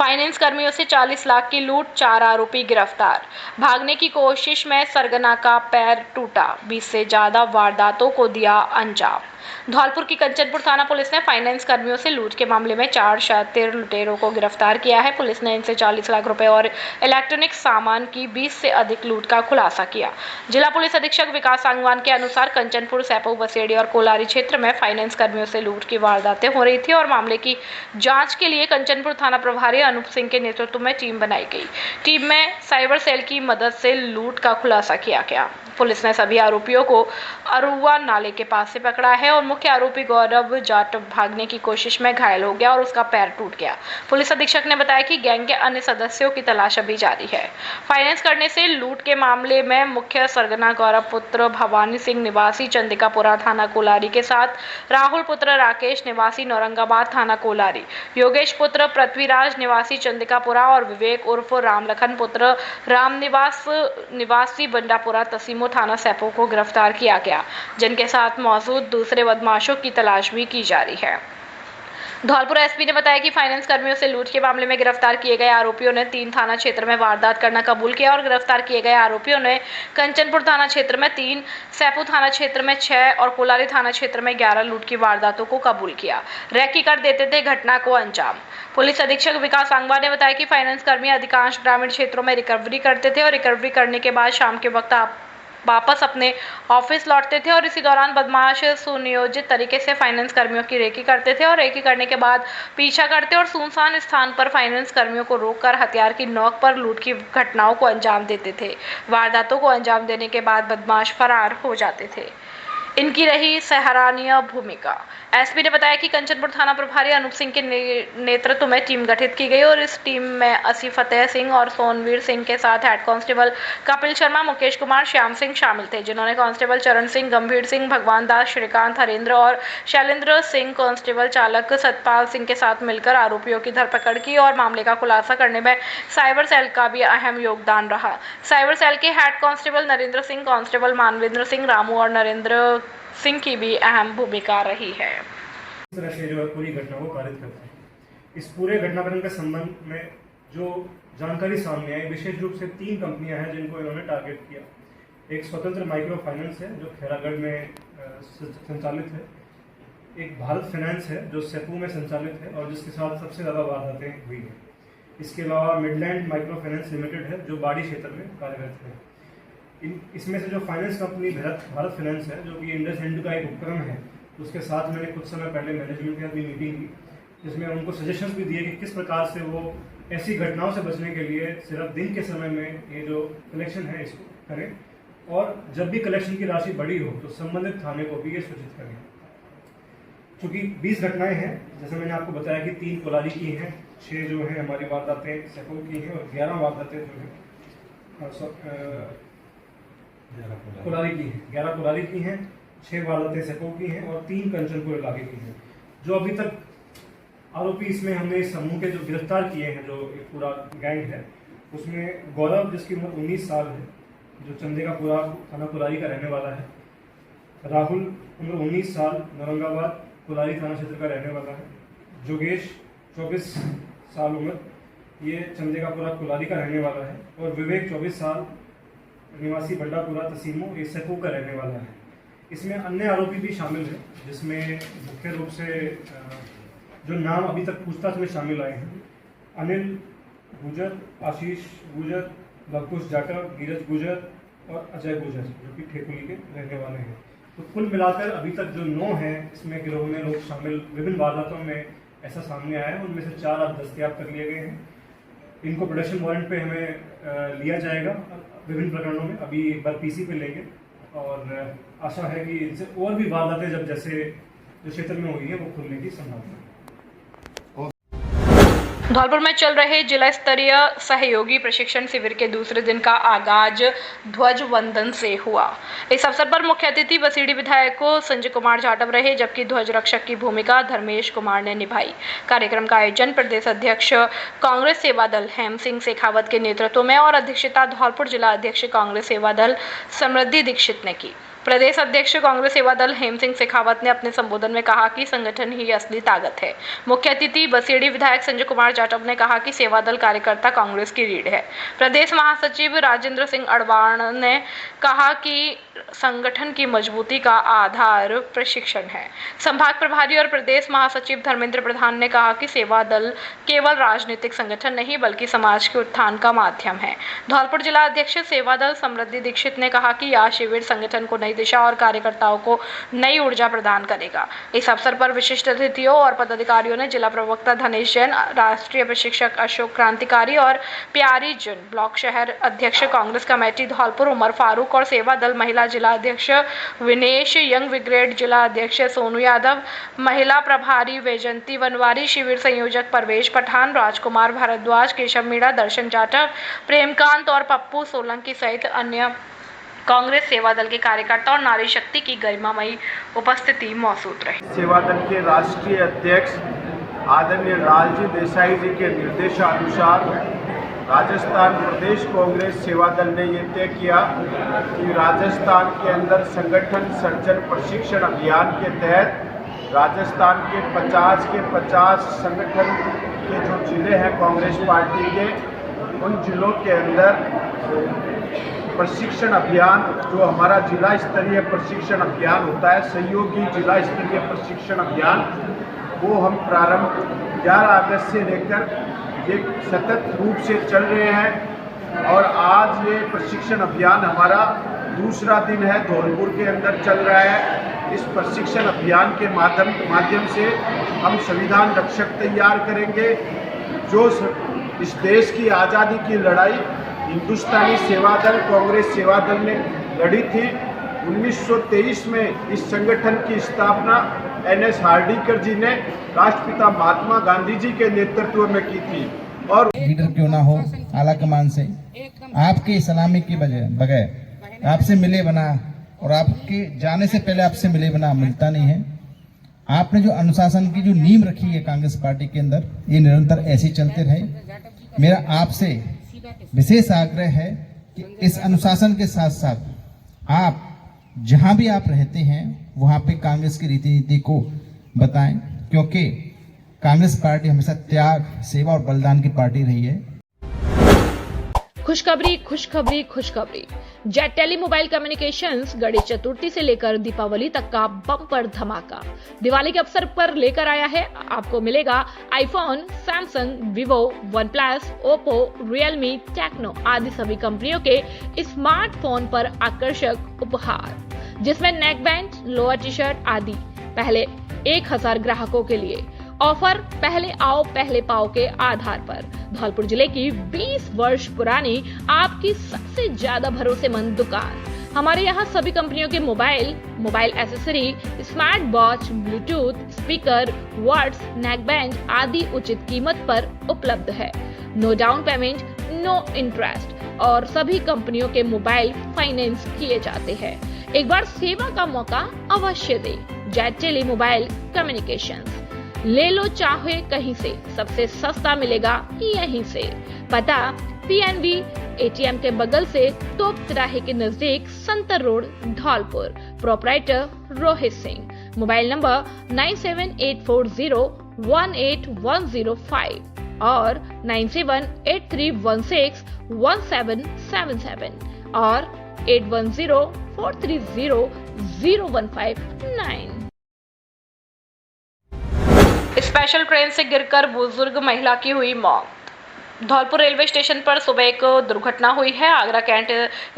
Finance कर्मियों से 40 लाख की लूट, 4 आरोपी गिरफ्तार। भागने की कोशिश में सरगना का पैर टूटा, 20 से ज्यादा वारदातों को दिया अंजाम। धौलपुर की कंचनपुर थाना पुलिस ने फाइनेंस कर्मियों से लूट के मामले में 4 शातिर लुटेरों को गिरफ्तार किया है। पुलिस ने इनसे 40 लाख रुपए और इलेक्ट्रॉनिक सामान की 20 से अधिक लूट का खुलासा किया। जिला पुलिस अधीक्षक विकास सांगवान के अनुसार कंचनपुर, सैपऊ, बसेड़ी और कोलारी क्षेत्र में फाइनेंस कर्मियों से लूट की वारदातें हो रही थी और मामले की जांच के लिए कंचनपुर थाना प्रभारी अनूप सिंह के नेतृत्व में टीम बनाई गई। टीम में साइबर सेल की मदद से लूट का खुलासा किया गया। पुलिस ने सभी आरोपियों को अरुवा नाले के पास से पकड़ा है और मुख्य आरोपी गौरव जाट भागने की कोशिश में घायल हो गया और उसका पैर टूट गया। पुलिस अधीक्षक ने बताया कि गैंग के अन्य सदस्यों की तलाश अभी जारी है। फाइनेंस करने से लूट के मामले में मुख्य सरगना गौरव पुत्र भवानी सिंह निवासी चंदिकापुरा थाना कोलारी के साथ राहुल पुत्र राकेश निवासी नौरंगाबाद थाना कोलारी, योगेश पुत्र पृथ्वीराज निवासी चंदिकापुरा और विवेक उर्फ रामलखन पुत्र रामनिवास निवासी बंडापुरा तसीमो थाना सैपऊ को गिरफ्तार किया गया, जिनके साथ मौजूद दूसरे बदमाशों की तलाश भी की जा रही है। धौलपुर एसपी ने बताया कि फाइनेंस कर्मियों से लूट के मामले में गिरफ्तार किए गए आरोपियों ने 3 थाना क्षेत्र में वारदात करना कबूल किया और गिरफ्तार किए गए आरोपियों ने कंचनपुर थाना क्षेत्र में 3, सैपऊ थाना क्षेत्र में 6 और कोलारी थाना क्षेत्र में 11 लूट की वारदातों को कबूल किया। रैकी कर देते थे घटना को अंजाम। पुलिस अधीक्षक विकास सांगवान ने बताया कि फाइनेंस कर्मी अधिकांश ग्रामीण क्षेत्रों में रिकवरी करते थे और रिकवरी करने के बाद शाम के वक्त वापस अपने ऑफिस लौटते थे और इसी दौरान बदमाश सुनियोजित तरीके से फाइनेंस कर्मियों की रेकी करते थे और रेकी करने के बाद पीछा करते और सुनसान स्थान पर फाइनेंस कर्मियों को रोककर हथियार की नोक पर लूट की घटनाओं को अंजाम देते थे। वारदातों को अंजाम देने के बाद बदमाश फरार हो जाते थे। इनकी रही सराहनीय भूमिका। एसपी ने बताया कि कंचनपुर थाना प्रभारी अनूप सिंह के नेतृत्व में टीम गठित की गई और इस टीम में असी फतेह सिंह और सोनवीर सिंह के साथ हेड कांस्टेबल कपिल शर्मा, मुकेश कुमार, श्याम सिंह शामिल थे, जिन्होंने कांस्टेबल चरण सिंह, गंभीर सिंह, भगवान दास, श्रीकांत, हरेंद्र और शैलेंद्र सिंह कांस्टेबल चालक सतपाल सिंह के साथ मिलकर आरोपियों की धरपकड़ की और मामले का खुलासा करने में साइबर सेल का भी अहम योगदान रहा। साइबर सेल के head constable Narendra Singh, constable Manvendra Singh, Ramu और नरेंद्र सिंह की भी अहम भूमिका रही है। इस तरह से जो है पूरी घटना को पारित करते हैं। इस पूरे घटनाक्रम के संबंध में जो जानकारी सामने आई, विशेष रूप से 3 कंपनियां हैं जिनको इन्होंने टारगेट किया। एक स्वतंत्र माइक्रो फाइनेंस है जो खैरागढ़ में संचालित है, एक भारत फाइनेंस है जो सैपऊ में संचालित है और जिसके साथ सबसे ज़्यादा वारदातें हुई हैं। इसके अलावा मिडलैंड माइक्रो फाइनेंस लिमिटेड है जो बाड़ी क्षेत्र में कार्यरत है। इसमें से जो फाइनेंस कंपनी भारत फाइनेंस है, जो कि इंडसइंड का एक उपक्रम है, उसके साथ मैंने कुछ समय पहले मैनेजमेंट के साथ भी मीटिंग की, जिसमें उनको सजेशंस भी दिए कि किस प्रकार से वो ऐसी घटनाओं से बचने के लिए सिर्फ दिन के समय में ये जो कलेक्शन है इसको करें और जब भी कलेक्शन की राशि बड़ी हो तो संबंधित थाने को भी ये सूचित करें। चूँकि 20 घटनाएं हैं, जैसे मैंने आपको बताया कि 3 कोलारी की हैं, 6 जो है हमारी वारदातें सैपऊ की हैं और 11 वारदातें जो है कोलारी की हैं, 11 कोलारी की हैं, 6 वारदातें सैपऊ की हैं और 3 कंचनपुर इलाके की हैं। जो अभी तक आरोपी इसमें हमने इस समूह के जो गिरफ्तार किए हैं, जो एक पूरा गैंग है, उसमें गौरव जिसकी उम्र 19 साल है, जो चंदिकापुरा थाना कोलारी का रहने वाला है, राहुल उम्र 19 साल, नौरंगाबाद कोलारी थाना क्षेत्र का रहने वाला है, जोगेश 24 साल उम्र, ये चंदिकापुरा कोलारी का रहने वाला है और विवेक 24 साल निवासी बंडापुरा तसीमो, ये सैपऊ का रहने वाला है। इसमें अन्य आरोपी भी शामिल हैं, जिसमें मुख्य रूप से जो नाम अभी तक पूछताछ में शामिल आए हैं, अनिल गुजर, आशीष गुजर, लवकुश जाटव, नीरज गुजर और अजय गुजर, जो कि ठेकुली के रहने वाले हैं। तो कुल मिलाकर अभी तक जो 9 हैं, इसमें गिरोह में लोग शामिल विभिन्न वारदातों में ऐसा सामने आया है। उनमें से 4 अब दस्तयाब कर लिए गए हैं। इनको प्रोडक्शन वारंट पे हमें लिया जाएगा विभिन्न प्रकरणों में। अभी एक बार पीसी पे लेंगे और आशा है कि इनसे और भी वारदातें जब जैसे जो क्षेत्र में हुई है वो खुलने की संभावना है। धौलपुर में चल रहे जिला स्तरीय सहयोगी प्रशिक्षण शिविर के दूसरे दिन का आगाज ध्वज वंदन से हुआ। इस अवसर पर मुख्य अतिथि बसेड़ी विधायक संजय कुमार जाटव रहे, जबकि ध्वज रक्षक की भूमिका धर्मेश कुमार ने निभाई। कार्यक्रम का आयोजन प्रदेश अध्यक्ष कांग्रेस सेवा दल हेम सिंह शेखावत के नेतृत्व में और अध्यक्षता धौलपुर जिला अध्यक्ष कांग्रेस सेवा दल समृद्धि दीक्षित ने की। प्रदेश अध्यक्ष कांग्रेस सेवा दल हेम सिंह शेखावत ने अपने संबोधन में कहा कि संगठन ही असली ताकत है। मुख्य अतिथि बसेड़ी विधायक संजय कुमार जाटव ने कहा कि सेवा दल कार्यकर्ता कांग्रेस की रीढ़ है। प्रदेश महासचिव राजेंद्र सिंह अडवाण ने कहा कि संगठन की मजबूती का आधार प्रशिक्षण है। संभाग प्रभारी और प्रदेश महासचिव धर्मेंद्र प्रधान ने कहा कि सेवा दल केवल राजनीतिक संगठन नहीं बल्कि समाज के उत्थान का माध्यम है। धौलपुर जिला अध्यक्ष सेवा दल समृद्धि दीक्षित ने कहा कि यह शिविर संगठन को नई दिशा और कार्यकर्ताओं को नई ऊर्जा प्रदान करेगा। इस अवसर पर विशिष्ट अतिथियों और पदाधिकारियों ने जिला प्रवक्ता धनेश जैन, राष्ट्रीय प्रशिक्षक अशोक क्रांतिकारी और प्यारी जन, ब्लॉक शहर अध्यक्ष कांग्रेस कमेटी धौलपुर उमर फारूक और सेवा दल महिला जिला अध्यक्ष विनेश, यंग ब्रिगेड जिला अध्यक्ष सोनू यादव, महिला प्रभारी वैजंती वनवारी, शिविर संयोजक परवेश पठान, राजकुमार भारद्वाज, केशव मीणा, दर्शन जाटव, प्रेमकांत और पप्पू सोलंकी सहित अन्य कांग्रेस सेवा दल के कार्यकर्ता और नारी शक्ति की गरिमामयी उपस्थिति मौजूद रही। सेवा दल के राष्ट्रीय अध्यक्ष आदरणीय लालजी देसाई जी के निर्देशानुसार राजस्थान प्रदेश कांग्रेस सेवा दल ने ये तय किया कि राजस्थान के अंदर संगठन सर्जन प्रशिक्षण अभियान के तहत राजस्थान के 50 संगठन के जो जिले हैं कांग्रेस पार्टी के, उन जिलों के अंदर प्रशिक्षण अभियान, जो हमारा जिला स्तरीय प्रशिक्षण अभियान होता है, सहयोगी जिला स्तरीय प्रशिक्षण अभियान, वो हम प्रारंभ 11 अगस्त से लेकर ये सतत रूप से चल रहे हैं और आज ये प्रशिक्षण अभियान हमारा दूसरा दिन है, धौलपुर के अंदर चल रहा है। इस प्रशिक्षण अभियान के माध्यम से हम संविधान रक्षक तैयार करेंगे। जो इस देश की आज़ादी की लड़ाई हिंदुस्तानी सेवा दल, कांग्रेस सेवा दल ने लड़ी थी, 1923 में इस संगठन की स्थापना NS हार्डिकर जी ने राष्ट्रपिता महात्मा गांधी जी के नेतृत्व में की थी। और लीडर क्यों ना हो, आला कमान से आपकी सलामी के बगैर आपसे मिले बना और आपके जाने से पहले आपसे मिले बना मिलता नहीं है। आपने जो अनुशासन की जो नींव रखी है कांग्रेस पार्टी के अंदर, ये निरंतर ऐसे ही चलते रहे। मेरा आपसे विशेष आग्रह है कि इस अनुशासन के साथ साथ आप जहां भी आप रहते हैं वहां पे कांग्रेस की रीति नीति को बताएं, क्योंकि कांग्रेस पार्टी हमेशा त्याग, सेवा और बलिदान की पार्टी रही है। खुशखबरी खुशखबरी खुशखबरी। Jet tele mobile communications Ganesh Chaturthi से लेकर दीपावली तक का बम्पर धमाका दिवाली के अवसर पर लेकर आया है। आपको मिलेगा iPhone, Samsung, Vivo, OnePlus, Oppo, Realme, Tecno आदि सभी कंपनियों के स्मार्टफोन पर आकर्षक उपहार, जिसमें neck band, lower T shirt आदि। पहले 1000 ग्राहकों के लिए ऑफर पहले आओ पहले पाओ के आधार पर। धौलपुर जिले की 20 वर्ष पुरानी आपकी सबसे ज्यादा भरोसेमंद दुकान। हमारे यहाँ सभी कंपनियों के mobile accessory, smart watch, Bluetooth, speaker, वर्ड्स, नेक बैंड आदि उचित कीमत पर उपलब्ध है। No down payment, no interest और सभी कंपनियों के मोबाइल फाइनेंस किए जाते हैं। एक बार सेवा का मौका अवश्य दे। जेट टेली मोबाइल कम्युनिकेशंस, ले लो चाहे कहीं से, सबसे सस्ता मिलेगा यहीं से। पता PNB ATM के बगल से तोप तिराहे के नजदीक संतर road, Dholpur. Proprietor Rohit Singh. Mobile number 9784018105 और 9783161777 और 8104300159। स्पेशल ट्रेन से गिरकर बुजुर्ग महिला की हुई मौत। धौलपुर रेलवे स्टेशन पर सुबह एक दुर्घटना हुई है। आगरा कैंट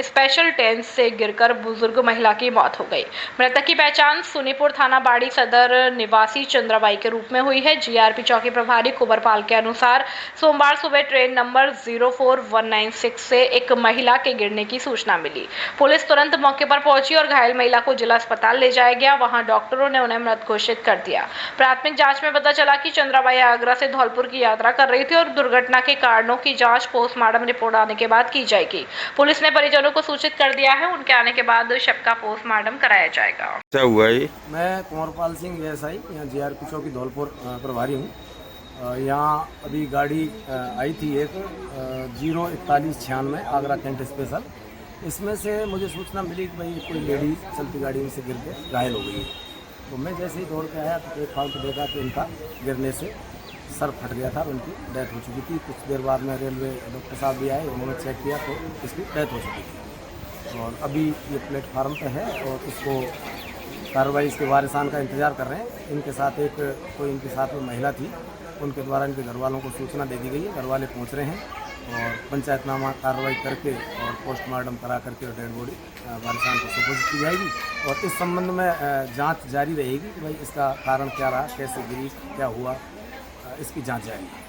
स्पेशल ट्रेन से गिरकर बुजुर्ग महिला की मौत हो गई। मृतक की पहचान सुनीपुर थाना बाड़ी सदर निवासी चंद्राबाई के रूप में हुई है। GRP चौकी प्रभारी कुंवरपाल के अनुसार सोमवार सुबह ट्रेन नंबर 04196 से एक महिला के गिरने की सूचना मिली। पुलिस तुरंत मौके पर पहुंची और घायल महिला को जिला अस्पताल ले जाया गया। वहां डॉक्टरों ने उन्हें मृत घोषित कर दिया। प्राथमिक जाँच में पता चला कि चंद्राबाई आगरा से धौलपुर की यात्रा कर रही थी और दुर्घटना के कारणों की जांच पोस्टमार्टम रिपोर्ट आने के बाद की जाएगी। पुलिस ने परिजनों को सूचित कर दिया है। उनके आने के बाद शव का पोस्टमार्टम कराया जाएगा। क्या हुआ ये? मैं कुंवरपाल सिंह VSI यहाँ GRP चौकी धौलपुर प्रभारी हूँ। यहाँ अभी गाड़ी आई थी एक 04196 आगरा कैंट स्पेशल। इसमें से मुझे सूचना मिली कि भाई कोई लेडी चलती गाड़ी में से गिर के घायल हो गई है। तो मैं जैसे ही दौड़ के आया तो प्लेटफॉर्म पर देखा कि इनका गिरने से सर फट गया था और उनकी डेथ हो चुकी थी। कुछ देर बाद में रेलवे डॉक्टर साहब भी आए, उन्होंने चेक किया तो इसकी डेथ हो चुकी थी और अभी ये प्लेटफार्म पे है और इसको कार्रवाई इसके वारिसान का इंतज़ार कर रहे हैं। इनके साथ इनके साथ में महिला थी, उनके द्वारा इनके घर वालों को सूचना दे दी गई है। घर वाले पहुँच रहे हैं और पंचायतनामा कार्रवाई करके और पोस्टमार्टम करा करके और डेड बॉडी वारिसान को सुपुर्द की जाएगी और इस संबंध में जांच जारी रहेगी कि भाई इसका कारण क्या रहा, कैसे गिरी, क्या हुआ, इसकी जांच जारी है।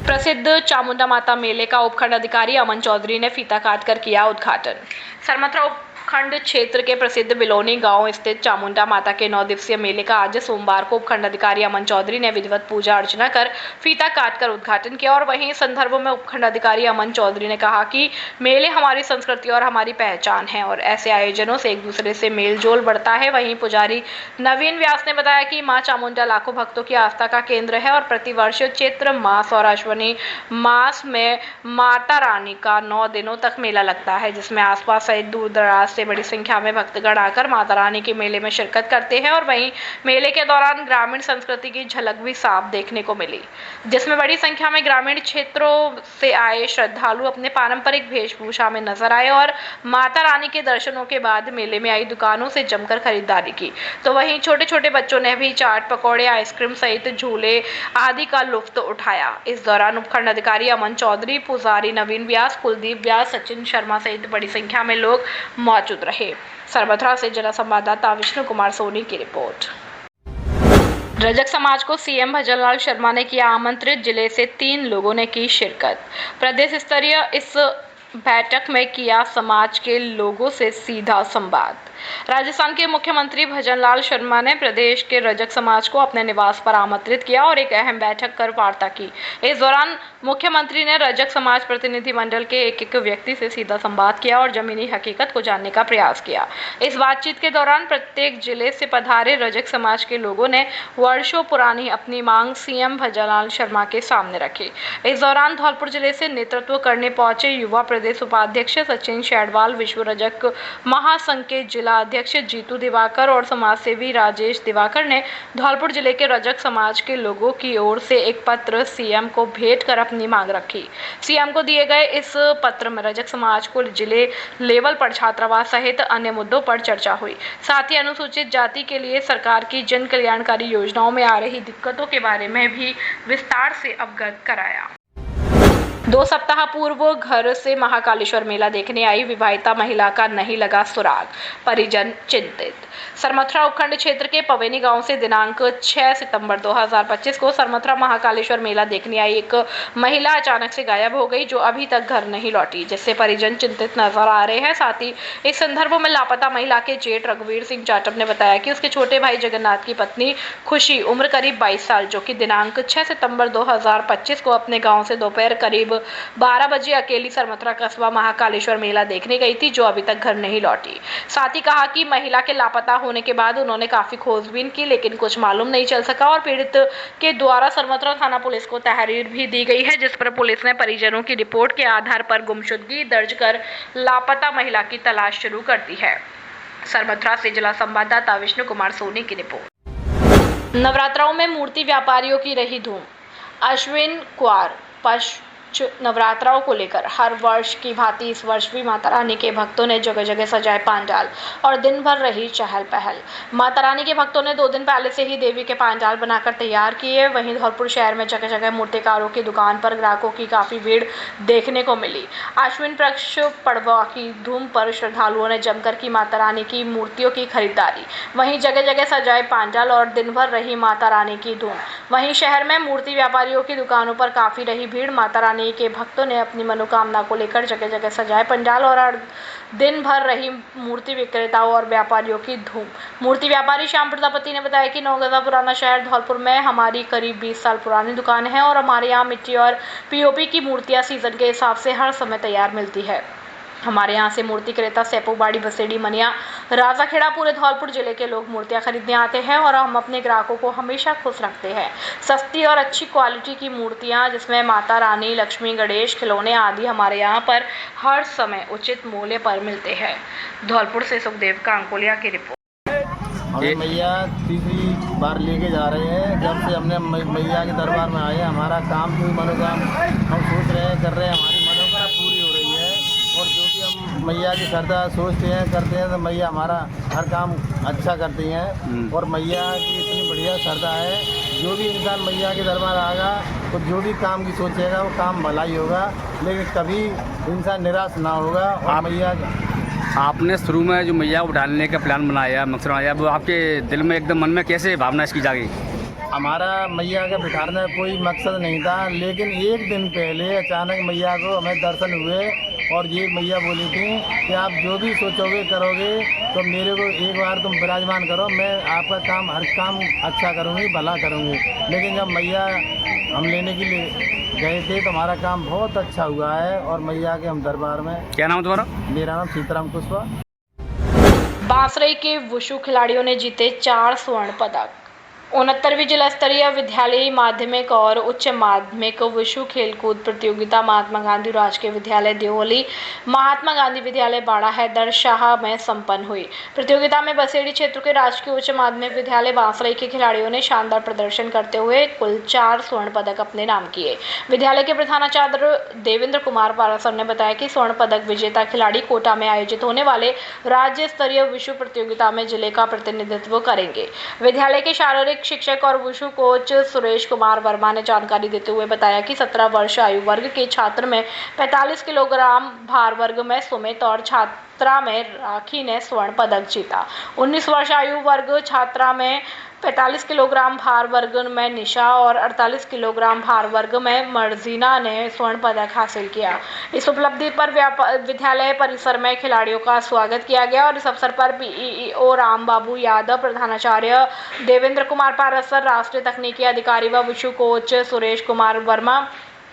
प्रसिद्ध चामुंडा माता मेले का उपखंड अधिकारी अमन चौधरी ने फीता काटकर किया उद्घाटन। सरमथरा उपखंड क्षेत्र के प्रसिद्ध बिलोनी गांव स्थित चामुंडा माता के 9 दिवसीय मेले का आज सोमवार को उपखंड अधिकारी अमन चौधरी ने विधिवत पूजा अर्चना कर फीता काटकर उद्घाटन किया और वहीं संदर्भ में उपखंड अधिकारी अमन चौधरी ने कहा कि मेले हमारी संस्कृति और हमारी पहचान है और ऐसे आयोजनों से एक दूसरे से मेल जोल बढ़ता है। वहीं पुजारी नवीन व्यास ने बताया कि मां चामुंडा लाखों भक्तों की आस्था का केंद्र है और प्रतिवर्ष चैत्र मास और अश्विनी मास में माता रानी का 9 दिनों तक मेला लगता है, जिसमें आसपास सहित दूर दराज से बड़ी संख्या में भक्तगण आकर माता रानी के मेले में शिरकत करते हैं और वहीं मेले के दौरान ग्रामीण संस्कृति की झलक भी साफ देखने को मिली, जिसमें बड़ी संख्या में ग्रामीण क्षेत्रों से आए श्रद्धालु अपने पारंपरिक वेशभूषा में नजर आए और माता रानी के दर्शनों के बाद मेले में आई दुकानों से जमकर खरीदारी की। तो वहीं छोटे छोटे बच्चों ने भी चाट, पकौड़े, आइसक्रीम सहित झूले आदि का लुत्फ उठाया। इस दौरान उपखंड अधिकारी अमन चौधरी, पुजारी नवीन व्यास, कुलदीप व्यास, सचिन शर्मा सहित बड़ी संख्या में लोग मौजूद रहे। सरबथरा से जिला संवाददाता विष्णु कुमार सोनी की रिपोर्ट। रजक समाज को सीएम भजनलाल शर्मा ने किया आमंत्रित, जिले से 3 लोगों ने की शिरकत। प्रदेश स्तरीय इस बैठक में किया समाज के लोगों से सीधा संवाद। राजस्थान के मुख्यमंत्री भजनलाल शर्मा ने प्रदेश के रजक समाज को अपने निवास पर आमंत्रित किया और एक अहम बैठक कर वार्ता की। इस दौरान मुख्यमंत्री ने रजक समाज प्रतिनिधि मंडल के एक व्यक्ति से सीधा संवाद किया और जमीनी हकीकत को जानने का प्रयास किया। इस बातचीत के दौरान प्रत्येक जिले से पधारे रजक समाज के लोगों ने वर्षों पुरानी अपनी मांग सीएम भजनलाल शर्मा के सामने रखी। इस दौरान धौलपुर जिले से नेतृत्व करने पहुंचे युवा प्रदेश उपाध्यक्ष सचिन शेडवाल, विश्व रजक महासंघ के जिला अध्यक्ष जीतू दिवाकर और समाजसेवी राजेश दिवाकर ने धौलपुर जिले के रजक समाज के लोगों की ओर से एक पत्र सीएम को भेंट कर अपनी मांग रखी। सीएम को दिए गए इस पत्र में रजक समाज को जिले लेवल पर छात्रावास सहित अन्य मुद्दों पर चर्चा हुई। साथ ही अनुसूचित जाति के लिए सरकार की जन कल्याणकारी योजनाओं में आ रही दिक्कतों के बारे में भी विस्तार से अवगत कराया। 2 सप्ताह पूर्व घर से महाकालेश्वर मेला देखने आई विवाहिता महिला का नहीं लगा सुराग, परिजन चिंतित। सरमथरा उपखंड क्षेत्र के पवेनी गांव से दिनांक 6 सितंबर 2025 को सरमथरा महाकालेश्वर मेला देखने आई एक महिला अचानक से गायब हो गई, जो अभी तक घर नहीं लौटी, जिससे परिजन चिंतित नजर आ रहे हैं। साथ ही इस संदर्भ में लापता महिला के जेठ रघुवीर सिंह जाटव ने बताया कि उसके छोटे भाई जगन्नाथ की पत्नी खुशी, उम्र करीब 22 साल, जो कि दिनांक 6 सितंबर 2025 को अपने गाँव से दोपहर करीब 12 बजे अकेली सरमथरा कस्बा महाकालेश्वर मेला देखने गई थी, जो अभी तक घर नहीं लौटी। साथ ही कहा कि महिला के लापता होने के बाद उन्होंने काफी खोजबीन की, लेकिन कुछ मालूम नहीं चल सका और पीड़ित के द्वारा सरमथरा थाना पुलिस को तहरीर भी दी गई है, जिस पर पुलिस ने परिजनों की रिपोर्ट के आधार पर गुमशुदगी दर्ज कर लापता महिला की तलाश शुरू कर दी है। सरमथरा से जिला संवाददाता विष्णु कुमार सोनी की रिपोर्ट। नवरात्राओं में मूर्ति व्यापारियों की रही धूम। अश्विन क्वार नवरात्राओं को लेकर हर वर्ष की भांति इस वर्ष भी माता रानी के भक्तों ने जगह जगह सजाए पंडाल और दिन भर रही चहल पहल। माता रानी के भक्तों ने 2 दिन पहले से ही देवी के पंडाल बनाकर तैयार किए। वहीं धौलपुर शहर में जगह जगह मूर्तिकारों की दुकान पर ग्राहकों की काफी भीड़ देखने को मिली। अश्विन पक्ष पड़वा की धूम पर श्रद्धालुओं ने जमकर की माता रानी की मूर्तियों की खरीदारी। वहीं जगह जगह सजाए पंडाल और दिन भर रही माता रानी की धूम। वहीं शहर में मूर्ति व्यापारियों की दुकानों पर काफी रही भीड़। माता रानी के भक्तों ने अपनी मनोकामना को लेकर जगह जगह सजाए पंडाल और दिन भर रही मूर्ति विक्रेताओं और व्यापारियों की धूम। मूर्ति व्यापारी श्याम प्रजापति ने बताया कि नौगजा पुराना शहर धौलपुर में हमारी करीब 20 साल पुरानी दुकान है और हमारे यहाँ मिट्टी और पीओपी की मूर्तियाँ सीजन के हिसाब से हर समय तैयार मिलती है। हमारे यहाँ से मूर्ति क्रेता सेपूबाड़ी बसेड़ी मनिया राजाखेड़ा पूरे धौलपुर जिले के लोग मूर्तियां खरीदने आते हैं और हम अपने ग्राहकों को हमेशा खुश रखते हैं। सस्ती और अच्छी क्वालिटी की मूर्तियां जिसमें माता रानी, लक्ष्मी, गणेश, खिलौने आदि हमारे यहाँ पर हर समय उचित मूल्य पर मिलते हैं। धौलपुर से सुखदेव कांकोलिया की रिपोर्ट। हमें मैया तीसरी बार लेके जा रहे हैं। जब से हमने मैया के दरबार में आए, हमारा काम कोई मनोकामना हम सोच रहे हैं, कर रहे हैं, हमारी मनोकामना पूरी हो रही है। और जो भी हम मैया की श्रद्धा सोचते हैं, करते हैं, तो मैया हमारा हर काम अच्छा करती हैं। और मैया की इतनी बढ़िया श्रद्धा है, जो भी इंसान मैया के दरबार आएगा तो जो भी काम की सोचेगा वो काम भला ही होगा, लेकिन कभी इंसान निराश ना होगा। और मैया आपने शुरू में जो मैया को डालने का प्लान बनाया, मकसद बनाया, वो आपके दिल में एकदम मन में कैसे भावना इसकी जागी? हमारा मैया का बिठाने का कोई मकसद नहीं था, लेकिन एक दिन पहले अचानक मैया को हमें दर्शन हुए और ये मैया बोली थी कि आप जो भी सोचोगे करोगे तो मेरे को एक बार तुम विराजमान करो, मैं आपका काम हर काम अच्छा करूँगी, भला करूँगी। लेकिन जब मैया हम लेने के लिए गए थे तो हमारा काम बहुत अच्छा हुआ है और मैया के हम दरबार में। क्या नाम है तुम्हारा? मेरा नाम सीताराम कुशवाहा। बांसुरी के वुशु खिलाड़ियों ने जीते 4 स्वर्ण पदक। 69वीं जिला स्तरीय विद्यालयी माध्यमिक और उच्च माध्यमिक वुशु खेलकूद प्रतियोगिता महात्मा गांधी राजकीय विद्यालय देओली, महात्मा गांधी विद्यालय बाड़ा हैदर शाह में संपन्न हुई। प्रतियोगिता में बसेड़ी क्षेत्र के राजकीय उच्च माध्यमिक विद्यालय बांसुरी के खिलाड़ियों ने शानदार प्रदर्शन करते हुए कुल 4 स्वर्ण पदक अपने नाम किए। विद्यालय के प्रधानाचार्य देवेंद्र कुमार पारासर ने बताया कि स्वर्ण पदक विजेता खिलाड़ी कोटा में आयोजित होने वाले राज्य स्तरीय वुशु प्रतियोगिता में जिले का प्रतिनिधित्व करेंगे। विद्यालय के शारीरिक शिक्षक और वुशु कोच सुरेश कुमार वर्मा ने जानकारी देते हुए बताया कि 17 वर्ष आयु वर्ग के छात्र में 45 किलोग्राम भार वर्ग में सुमित और छात्रा में राखी ने स्वर्ण पदक जीता। 19 वर्ष आयु वर्ग छात्रा में 45 किलोग्राम भार वर्ग में निशा और 48 किलोग्राम भार वर्ग में मर्जीना ने स्वर्ण पदक हासिल किया। इस उपलब्धि पर विद्यालय परिसर में खिलाड़ियों का स्वागत किया गया और इस अवसर पर बीईओ राम बाबू यादव, प्रधानाचार्य देवेंद्र कुमार पारासर, राष्ट्रीय तकनीकी अधिकारी व वुशु कोच सुरेश कुमार वर्मा,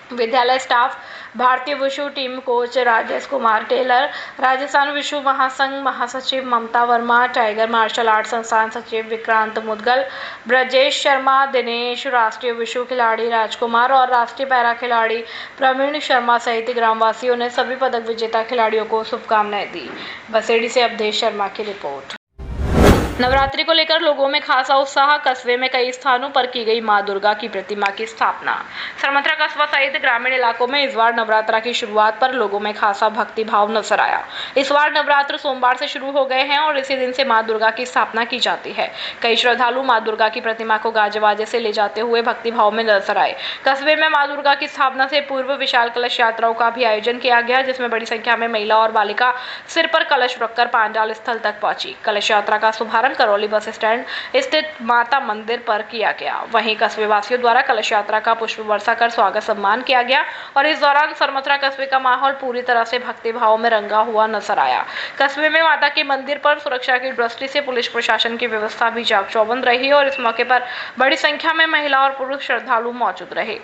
विद्यालय स्टाफ, भारतीय wushu team coach Rajesh Kumar Tailor, Rajasthan wushu महासंघ महासचिव Mamta Verma, tiger martial art संस्थान सचिव विक्रांत मुदगल, ब्रजेश शर्मा, दिनेश, राष्ट्रीय वुशु खिलाड़ी राजकुमार और राष्ट्रीय पैरा खिलाड़ी प्रवीण शर्मा सहित ग्रामवासियों ने सभी पदक विजेता खिलाड़ियों को शुभकामनाएं दी। बसेड़ी से अवधेश शर्मा की रिपोर्ट। नवरात्रि को लेकर लोगों में खासा उत्साह। कस्बे में कई स्थानों पर की गई मां दुर्गा की प्रतिमा की स्थापना। सरमथरा कस्बा सहित ग्रामीण इलाकों में इस बार नवरात्रा की शुरुआत पर लोगों में खासा भक्ति भाव नजर आया। इस बार नवरात्र सोमवार से शुरू हो गए हैं और इसी दिन से मां दुर्गा की स्थापना की जाती है। कई श्रद्धालु मां दुर्गा की प्रतिमा को गाजे बाजे से ले जाते हुए भक्ति भाव में नजर आए। कस्बे में मां दुर्गा की स्थापना से पूर्व विशाल कलश यात्राओं का भी आयोजन किया गया, जिसमें बड़ी संख्या में महिला और बालिका सिर पर कलश रखकर पांडाल स्थल तक पहुंची। कलश यात्रा का शुभारंभ करौली बस स्टैंड स्थित माता मंदिर पर किया गया। वहीं कस्बे वासियों द्वारा कलश यात्रा का पुष्प वर्षा कर स्वागत सम्मान किया गया और इस दौरान सरमथरा कस्बे का माहौल पूरी तरह से भक्ति भाव में रंगा हुआ नजर आया। कस्बे में माता के मंदिर पर सुरक्षा की दृष्टि से पुलिस प्रशासन की व्यवस्था भी चाक चौबंद रही और इस मौके पर बड़ी संख्या में महिला और पुरुष श्रद्धालु मौजूद रहे।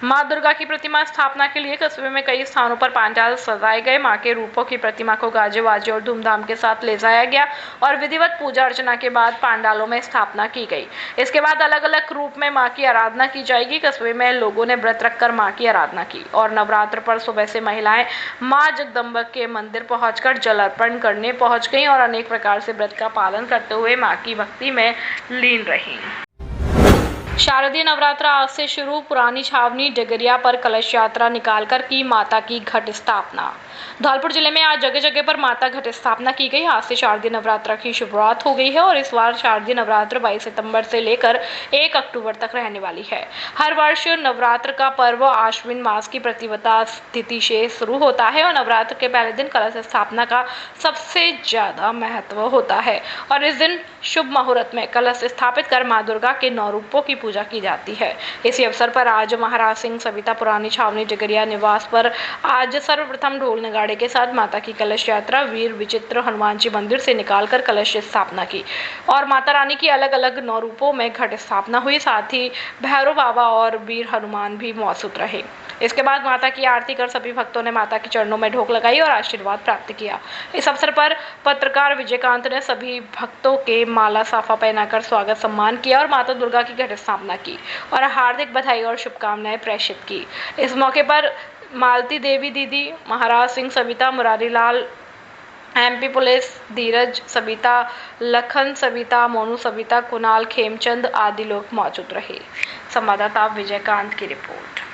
मां दुर्गा की प्रतिमा स्थापना के लिए कस्बे में कई स्थानों पर पांडाल सजाए गए। मां के रूपों की प्रतिमा को गाजे बाजे और धूमधाम के साथ ले जाया गया और विधिवत पूजा अर्चना के बाद पांडालों में स्थापना की गई। इसके बाद अलग अलग रूप में मां की आराधना की जाएगी। कस्बे में लोगों ने व्रत रखकर मां की आराधना की और नवरात्र पर सुबह से महिलाएं मां जगदम्बा के मंदिर पहुंचकर जल अर्पण करने पहुंच गईं और अनेक प्रकार से व्रत का पालन करते हुए मां की भक्ति में लीन रहीं। शारदीय नवरात्र आज से शुरू। पुरानी छावनी डगरिया पर कलश यात्रा निकालकर की माता की घट स्थापना। धौलपुर जिले में आज जगह जगह पर माता घट स्थापना की गई। आज से शारदीय नवरात्र की शुरुआत हो गई है और इस बार शारदीय नवरात्र 22 सितंबर से लेकर 1 अक्टूबर तक रहने वाली है। हर वर्ष नवरात्र का पर्व आश्विन मास की प्रतिपदा तिथि से शुरू होता है और नवरात्र के पहले दिन कलश स्थापना का सबसे ज्यादा महत्व होता है और इस दिन शुभ मुहूर्त में कलश स्थापित कर मां दुर्गा के 9 रूपों की पूजा की जाती है। इसी अवसर पर आज महाराज सिंह सविता पुरानी छावनी जगरिया निवास पर आज सर्वप्रथम ढोल नगाड़े के साथ माता की कलश यात्रा वीर विचित्र हनुमान जी मंदिर से निकालकर कलश स्थापना की और माता रानी की अलग अलग 9 रूपों में घट स्थापना हुई। साथ ही भैरव बाबा और वीर हनुमान भी मौजूद रहे। इसके बाद माता की आरती कर सभी भक्तों ने माता के चरणों में ढोक लगाई और आशीर्वाद प्राप्त किया। इस अवसर पर पत्रकार विजयकांत ने सभी भक्तों के माला साफा पहनाकर स्वागत सम्मान किया और माता दुर्गा की घट स्थापना की और हार्दिक बधाई और शुभकामनाएं प्रेषित की। इस मौके पर मालती देवी दीदी, महाराज सिंह सविता, मुरारी लाल MP पुलिस, धीरज सविता, लखन सविता, मोनू सविता, कुणाल खेमचंद आदि लोग मौजूद रहे। संवाददाता विजयकांत की रिपोर्ट।